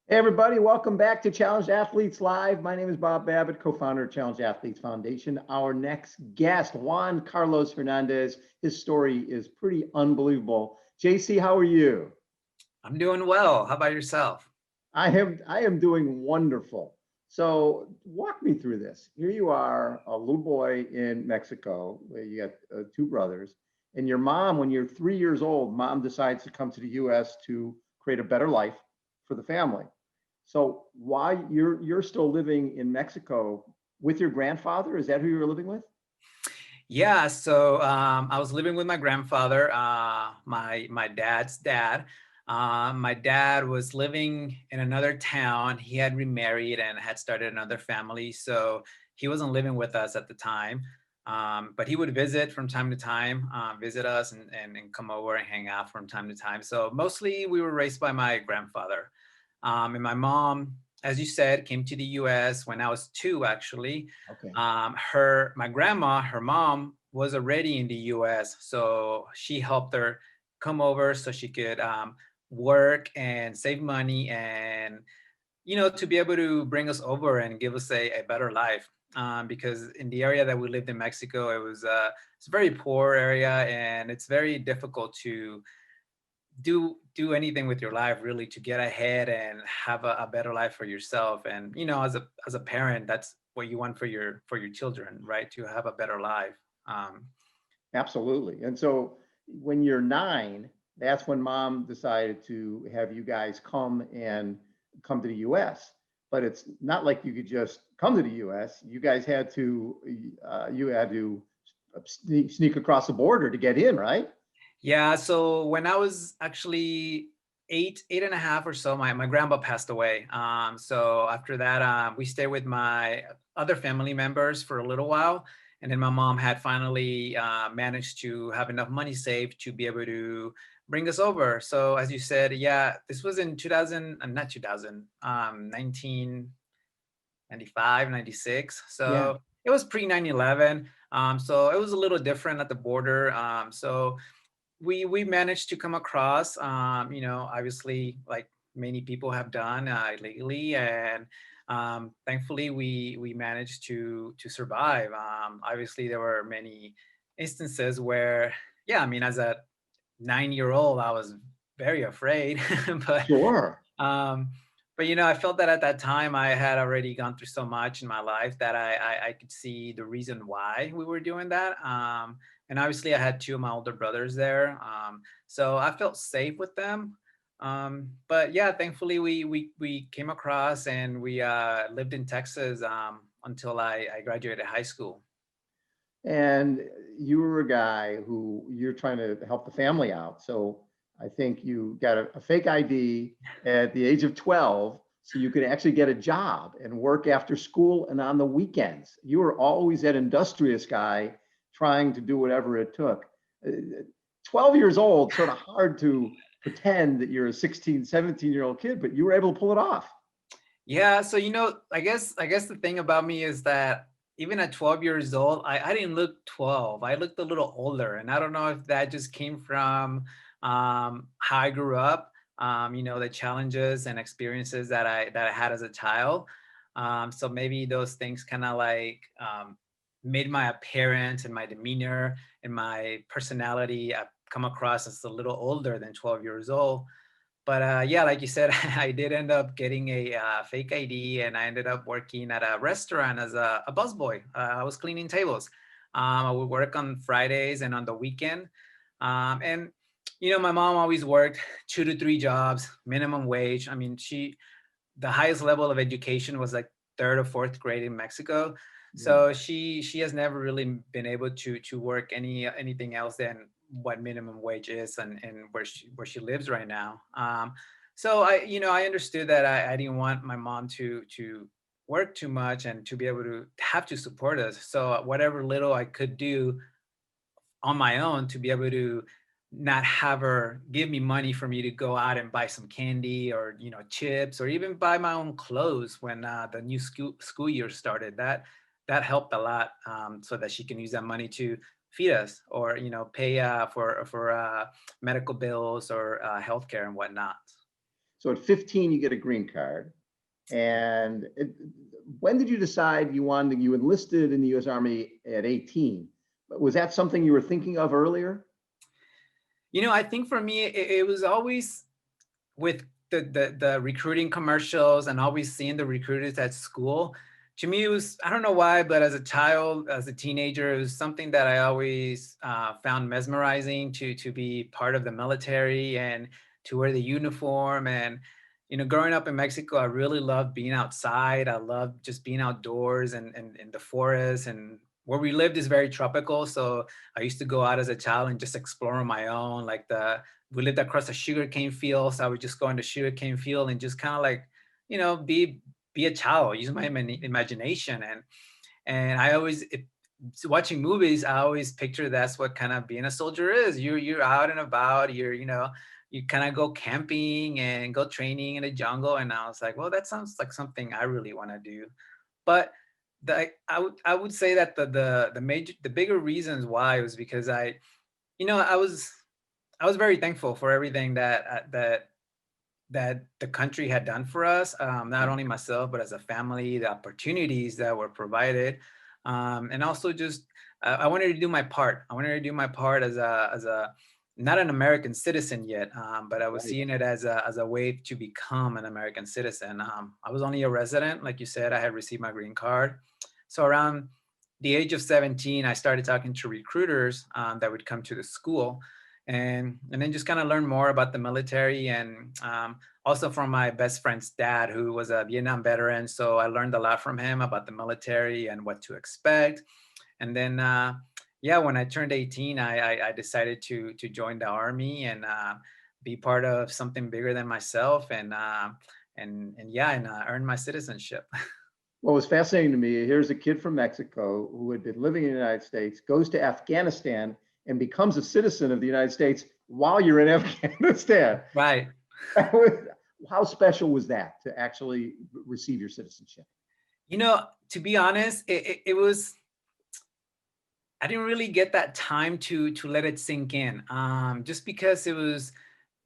Hey everybody, welcome back to Challenged Athletes Live. My name is Bob Babbitt, co-founder of Challenged Athletes Foundation. Our next guest, Juan Carlos Hernandez. His story is pretty unbelievable. JC, how are you? I'm doing well. How about yourself? I am doing wonderful. So walk me through this. Here you are, a little boy in Mexico, where you got two brothers, and your mom, when you're 3 years old, mom decides to come to the US to create a better life for the family. So why you're still living in Mexico with your grandfather? Is that who you were living with? Yeah, so I was living with my grandfather, my dad's dad. My dad was living in another town. He had remarried and had started another family, so he wasn't living with us at the time. But he would visit from time to time, visit us and come over and hang out from time to time. So mostly we were raised by my grandfather. And my mom, as you said, came to the US when I was two, actually. Okay. My grandma, her mom was already in the US. So she helped her come over so she could work and save money and, to be able to bring us over and give us a better life. Because in the area that we lived in Mexico, it's a very poor area and it's very difficult to do anything with your life really to get ahead and have a better life for yourself. And as a parent, that's what you want for your children, right? To have a better life. um, Absolutely. And so when you're 9, that's when mom decided to have you guys come to the US. But it's not like you could just come to the US. You had to sneak across the border to get in, right? yeah, so when I was actually eight and a half or so, my grandpa passed away. So after that, we stayed with my other family members for a little while. And then my mom had finally managed to have enough money saved to be able to bring us over. So as you said, yeah, this was in 2000, not 2000, 1995, 96. Yeah. So it was pre 9/11. So it was a little different at the border. So we managed to come across, obviously, like many people have done illegally, and thankfully we managed to survive. Obviously, there were many instances where, yeah, I mean, as a 9-year old, I was very afraid, but Sure. um, I felt that at that time I had already gone through so much in my life that I could see the reason why we were doing that. And obviously, I had two of my older brothers there, so I felt safe with them. But yeah, thankfully we came across and we lived in Texas until I graduated high school. And you were a guy who you're trying to help the family out. So I think you got a fake ID at the age of 12 so you could actually get a job and work after school and on the weekends. You were always that industrious guy trying to do whatever it took. 12 years old, sort of hard to pretend that you're a 16, 17-year-old kid, but you were able to pull it off. Yeah, so I guess the thing about me is that even at 12 years old, I didn't look 12. I looked a little older, and I don't know if that just came from how I grew up, the challenges and experiences that I had as a child. So maybe those things kind of like made my appearance and my demeanor and my personality come across as a little older than 12 years old. But yeah, like you said, I did end up getting a fake ID, and I ended up working at a restaurant as a busboy. I was cleaning tables. I would work on Fridays and on the weekend. And my mom always worked 2 to 3 jobs, minimum wage. I mean, the highest level of education was like third or fourth grade in Mexico. Yeah. So she has never really been able to work anything else than what minimum wage is, and where she lives right now. So I understood that I didn't want my mom to work too much and to be able to have to support us. So whatever little I could do on my own to be able to not have her give me money for me to go out and buy some candy or chips or even buy my own clothes when the new school year started. That helped a lot, so that she can use that money to feed us or pay for medical bills or healthcare and whatnot. So at 15, you get a green card. And when did you decide you enlisted in the U.S. Army at 18? Was that something you were thinking of earlier? I think for me, it was always with the recruiting commercials and always seeing the recruiters at school. To me, it was, I don't know why, but as a child, as a teenager, it was something that I always found mesmerizing to be part of the military and to wear the uniform. And, growing up in Mexico, I really loved being outside. I loved just being outdoors and in the forest. And where we lived is very tropical. So I used to go out as a child and just explore on my own. We lived across a sugarcane field. So I would just go in the sugarcane field and just kind of like, be a child, use my imagination. And I always, watching movies, I always picture that's what kind of being a soldier is. You're out and about, you kind of go camping and go training in the jungle. And I was like, well, that sounds like something I really want to do. But I would say that the bigger reasons why was because I was very thankful for everything that the country had done for us, not only myself, but as a family, the opportunities that were provided. And also just, I wanted to do my part. I wanted to do my part as a not an American citizen yet, but I was Right. seeing it as a way to become an American citizen. I was only a resident. Like you said, I had received my green card. So around the age of 17, I started talking to recruiters that would come to the school and then just kind of learn more about the military and also from my best friend's dad, who was a Vietnam veteran. So I learned a lot from him about the military and what to expect. And then, yeah, when I turned 18, I decided to join the Army and be part of something bigger than myself and earn my citizenship. What was fascinating to me, here's a kid from Mexico who had been living in the United States, goes to Afghanistan and becomes a citizen of the United States while you're in Afghanistan. Right. How special was that to actually receive your citizenship? To be honest, it was, I didn't really get that time to let it sink in, just because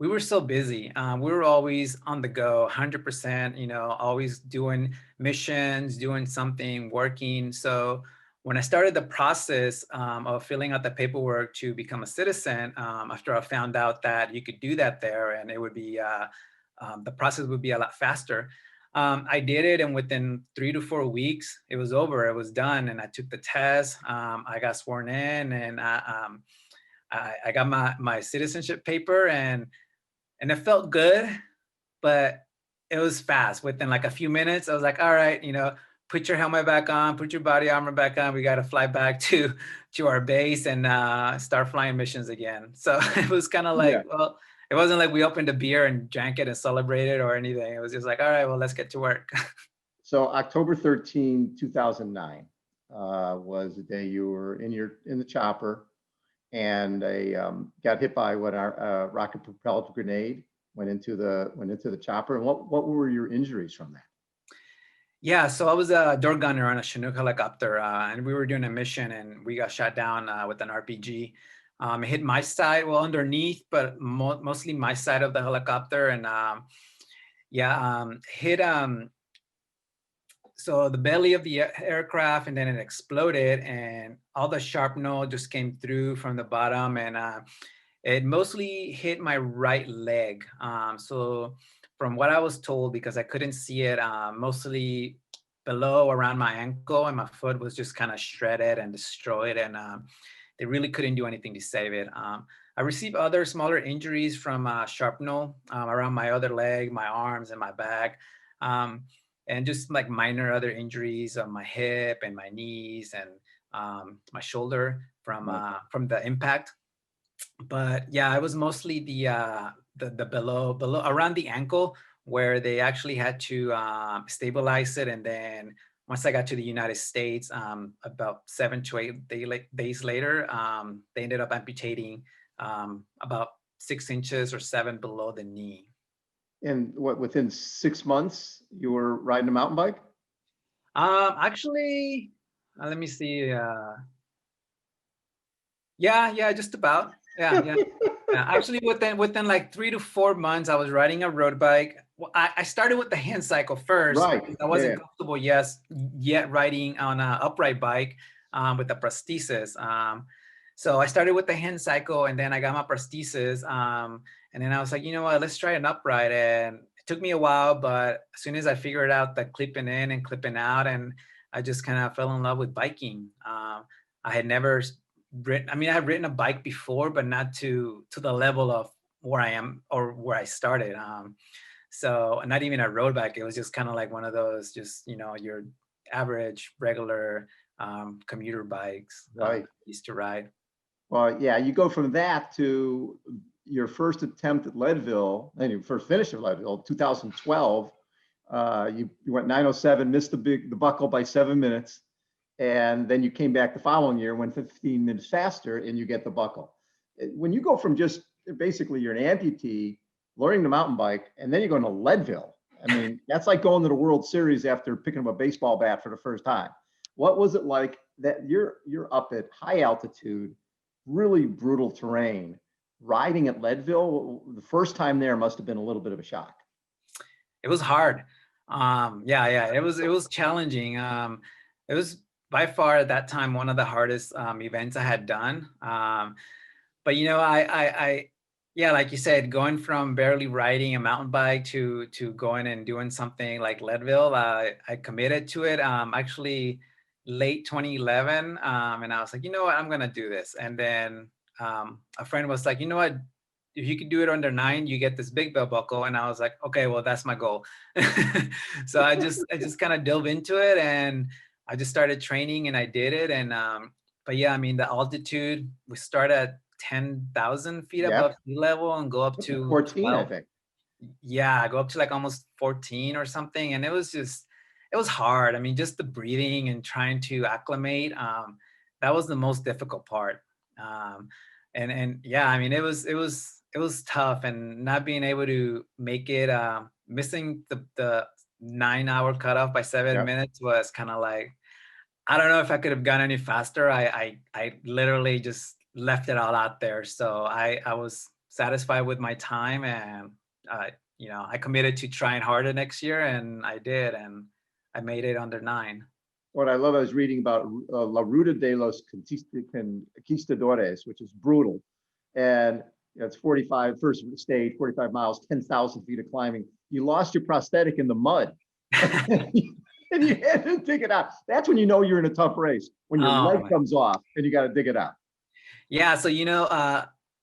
we were so busy. We were always on the go, 100%. Always doing missions, doing something, working. So when I started the process of filling out the paperwork to become a citizen, after I found out that you could do that there, and it would be the process would be a lot faster. I did it, and within 3 to 4 weeks, it was over. It was done, and I took the test. I got sworn in, and I got my citizenship paper, and it felt good, but it was fast. Within like a few minutes, I was like, all right, put your helmet back on, put your body armor back on. We got to fly back to our base and start flying missions again. So it was kind of Yeah. like, well, it wasn't like we opened a beer and drank it and celebrated or anything. It was just like, all right, well, let's get to work. So October 13, 2009 was the day you were in the chopper and got hit by what our rocket propelled grenade went into the chopper. And what were your injuries from that? Yeah, so I was a door gunner on a Chinook helicopter, and we were doing a mission, and we got shot down with an RPG. It hit my side, well, underneath, but mostly my side of the helicopter, and hit so the belly of the aircraft, and then it exploded, and all the shrapnel just came through from the bottom, and it mostly hit my right leg. So from what I was told, because I couldn't see it, mostly below around my ankle, and my foot was just kind of shredded and destroyed, and they really couldn't do anything to save it. I received other smaller injuries from shrapnel around my other leg, my arms, and my back. And just like minor other injuries on my hip and my knees and my shoulder from the impact. But yeah, it was mostly the below around the ankle where they actually had to stabilize it. And then once I got to the United States, about 7 to 8 days later, they ended up amputating about 6 inches or 7 below the knee. And within 6 months, you were riding a mountain bike? Actually, let me see. Yeah, just about. Yeah. Actually, within like 3 to 4 months, I was riding a road bike. Well, I started with the hand cycle first Right. because I Yeah. wasn't comfortable yet riding on a upright bike with the prosthesis. So I started with the hand cycle, and then I got my prosthesis. And then I was like, you know what, let's try an upright. And it took me a while, but as soon as I figured out the clipping in and clipping out, and I just kind of fell in love with biking. I had never ridden, I mean, I had ridden a bike before, but not to the level of where I am or where I started. So not even a road bike. It was just kind of like one of those, just, your average, regular commuter bikes Right. used to ride. Well, yeah, you go from that to your first attempt at Leadville and your first finish at Leadville, 2012. You went 907, missed the buckle by 7 minutes. And then you came back the following year, went 15 minutes faster, and you get the buckle. When you go from just basically you're an amputee, learning the mountain bike, and then you're going to Leadville. I mean, that's like going to the World Series after picking up a baseball bat for the first time. What was it like that you're up at high altitude, really brutal terrain, riding at Leadville? The first time there must have been a little bit of a shock. It was hard. Yeah, it was challenging. It was by far at that time one of the hardest events I had done. But yeah, like you said, going from barely riding a mountain bike to going and doing something like Leadville, I committed to it. Actually, late 2011, and I was like, you know what, I'm gonna do this. And then a friend was like, you know what, if you could do it under 9, you get this big belt buckle. And I was like, okay, well, that's my goal. So I just kind of dove into it, and I just started training, and I did it. And but yeah, I mean, the altitude, we start at 10,000 feet above Yep. sea level and go up to 14, I 12. think. Yeah, go up to like almost 14 or something. And it was hard. I mean, just the breathing and trying to acclimate. That was the most difficult part. Um, and yeah, I mean, it was tough, and not being able to make it, missing the 9 hour cutoff by seven Yep. minutes was kind of like, I don't know if I could have gone any faster. I literally just left it all out there. So I was satisfied with my time, and I committed to trying harder next year, and I did, and I made it under 9. What I love, I was reading about La Ruta de los Conquistadores, which is brutal. And it's 45, first stage, 45 miles, 10,000 feet of climbing. You lost your prosthetic in the mud. And you had to dig it out. That's when you know you're in a tough race, when your Oh leg my. comes off and you got to dig it out. Yeah, so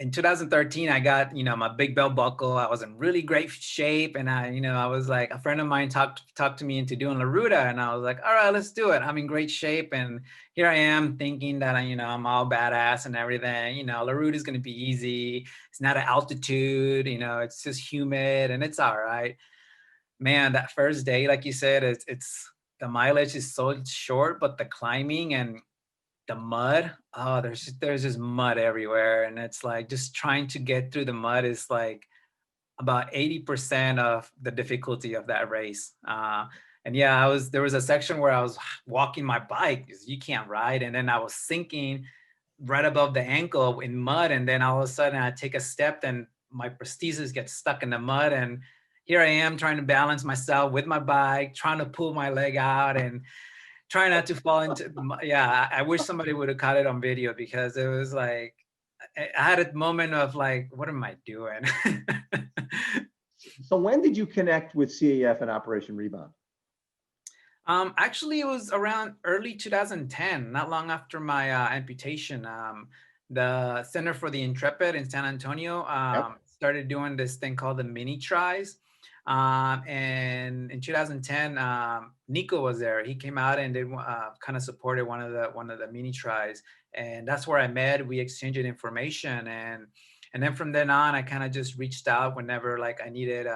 in 2013, I got my big belt buckle. I was in really great shape, and I was like, a friend of mine talked to me into doing La Ruta, and I was like, all right, let's do it. I'm in great shape, and here I am thinking that I'm all badass and everything. La Ruta is gonna be easy. It's not an altitude. It's just humid, and it's all right. Man, that first day, like you said, it's the mileage is so short, but the climbing and the mud, oh, there's just mud everywhere, and it's like just trying to get through the mud is like about 80% of the difficulty of that race. And yeah, there was a section where I was walking my bike because you can't ride, and then I was sinking right above the ankle in mud, and then all of a sudden I take a step and my prosthesis gets stuck in the mud, and here I am trying to balance myself with my bike, trying to pull my leg out and try not to fall into yeah, I wish somebody would have caught it on video, because it was like I had a moment of like, what am I doing? So when did you connect with CAF and Operation Rebound? Actually, it was around early 2010, not long after my amputation. The Center for the Intrepid in San Antonio Yep. started doing this thing called the mini tries. And in 2010, Nico was there. He came out and did kind of supported one of the mini tries, and that's where I met. We exchanged information, and then from then on, I kind of just reached out whenever like I needed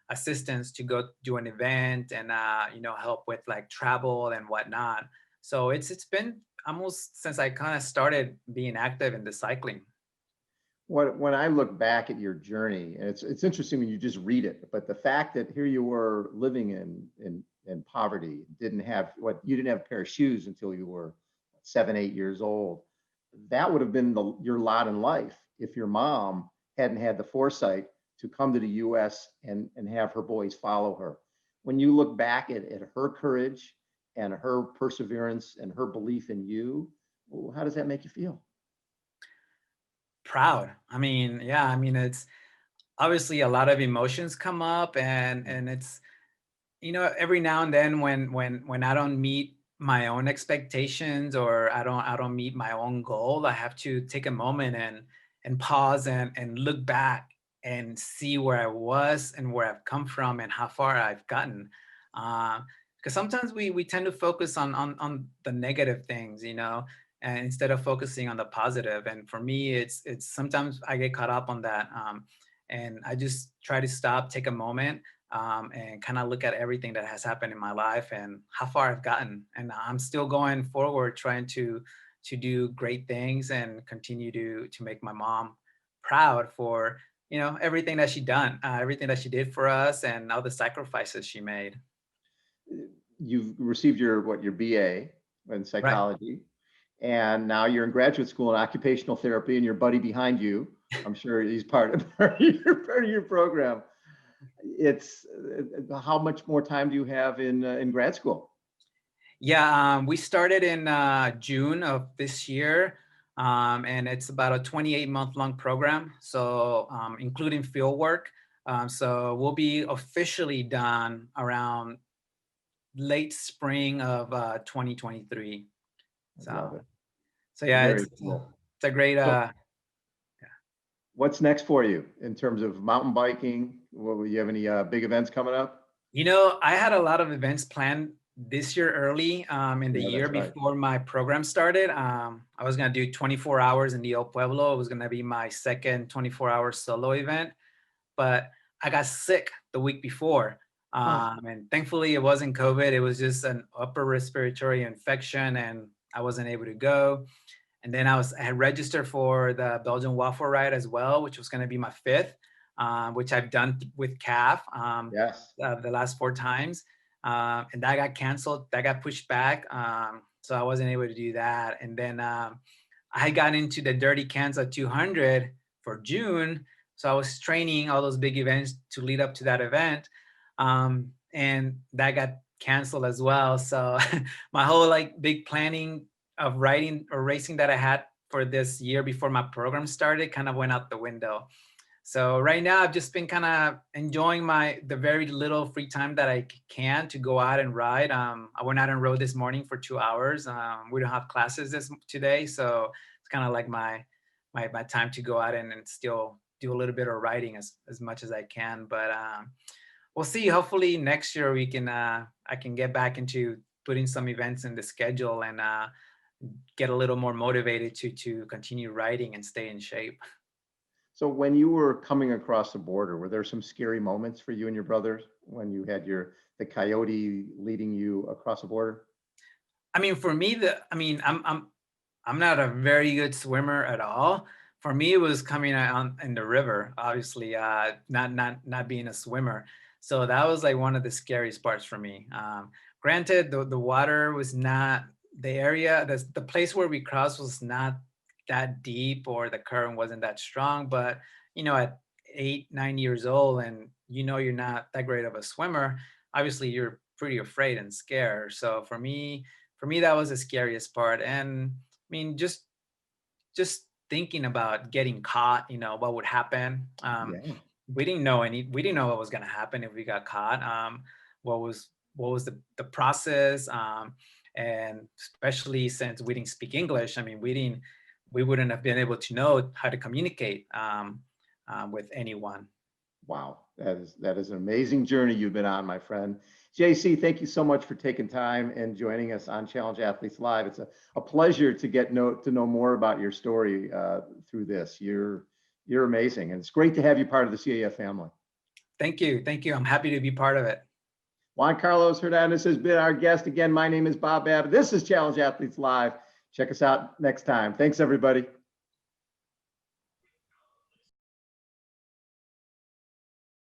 assistance to go do an event, and help with like travel and whatnot. So it's been almost since I kind of started being active in the cycling. When I look back at your journey, and it's interesting when you just read it, but the fact that here you were living in poverty, you didn't have a pair of shoes until you were 7, 8 years old. That would have been your lot in life if your mom hadn't had the foresight to come to the US and have her boys follow her. When you look back at her courage and her perseverance and her belief in you, well, how does that make you feel? Proud. I mean, yeah, I mean, it's obviously a lot of emotions come up, and it's, every now and then when I don't meet my own expectations, or I don't meet my own goal, I have to take a moment and pause and look back and see where I was and where I've come from and how far I've gotten. Because sometimes we tend to focus on the negative things, and instead of focusing on the positive. And for me, it's sometimes I get caught up on that, and I just try to stop, take a moment, and kind of look at everything that has happened in my life and how far I've gotten. And I'm still going forward, trying to do great things and continue to make my mom proud for, everything that she done, everything that she did for us, and all the sacrifices she made. You've received your BA in Right. psychology, and now you're in graduate school in occupational therapy, and your buddy behind you, I'm sure he's part of your program. It's how much more time do you have in grad school? Yeah, we started in June of this year, and it's about a 28-month long program, so including field work. So we'll be officially done around late spring of 2023. I love So, it. so yeah, Very it's cool. it's a great. So what's next for you in terms of mountain biking? Will you have any big events coming up? I had a lot of events planned this year early, in the Yeah, year that's right. before my program started. I was gonna do 24 hours in the El Pueblo. It was gonna be my second 24-hour solo event, but I got sick the week before. Ah, And thankfully it wasn't COVID. It was just an upper respiratory infection, and I wasn't able to go. And then I had registered for the Belgian waffle ride as well, which was going to be my fifth, which I've done with CAF, yes. the last 4 times. And that got canceled. That got pushed back. So I wasn't able to do that. And then I had gotten into the Dirty Kansas 200 for June. So I was training all those big events to lead up to that event. And that got canceled as well. So my whole big planning of riding or racing that I had for this year before my program started kind of went out the window. So right now I've just been kind of enjoying the very little free time that I can to go out and ride. I went out and rode this morning for 2 hours. We don't have classes today, so it's kind of like my time to go out and still do a little bit of riding as much as I can. But we'll see. Hopefully next year I can get back into putting some events in the schedule and get a little more motivated to continue riding and stay in shape. So when you were coming across the border, were there some scary moments for you and your brothers when you had the coyote leading you across the border? I mean, for me, I'm not a very good swimmer at all. For me, it was coming on in the river, obviously, not being a swimmer. So that was like one of the scariest parts for me. Granted, the water was not the area, the place where we crossed was not that deep, or the current wasn't that strong. But at 8, 9 years old, and you're not that great of a swimmer, obviously you're pretty afraid and scared. So for me, that was the scariest part. And I mean, just thinking about getting caught, what would happen. Yeah. We didn't know what was going to happen if we got caught. What was the process, and especially since we didn't speak English. I mean, we wouldn't have been able to know how to communicate with anyone. Wow. That is an amazing journey you've been on, my friend. JC, thank you so much for taking time and joining us on Challenge Athletes Live. It's a pleasure to to know more about your story through this. You're amazing, and it's great to have you part of the CAF family. Thank you. I'm happy to be part of it. Juan Carlos Hernandez has been our guest. Again, my name is Bob Babbitt. This is Challenge Athletes Live. Check us out next time. Thanks, everybody.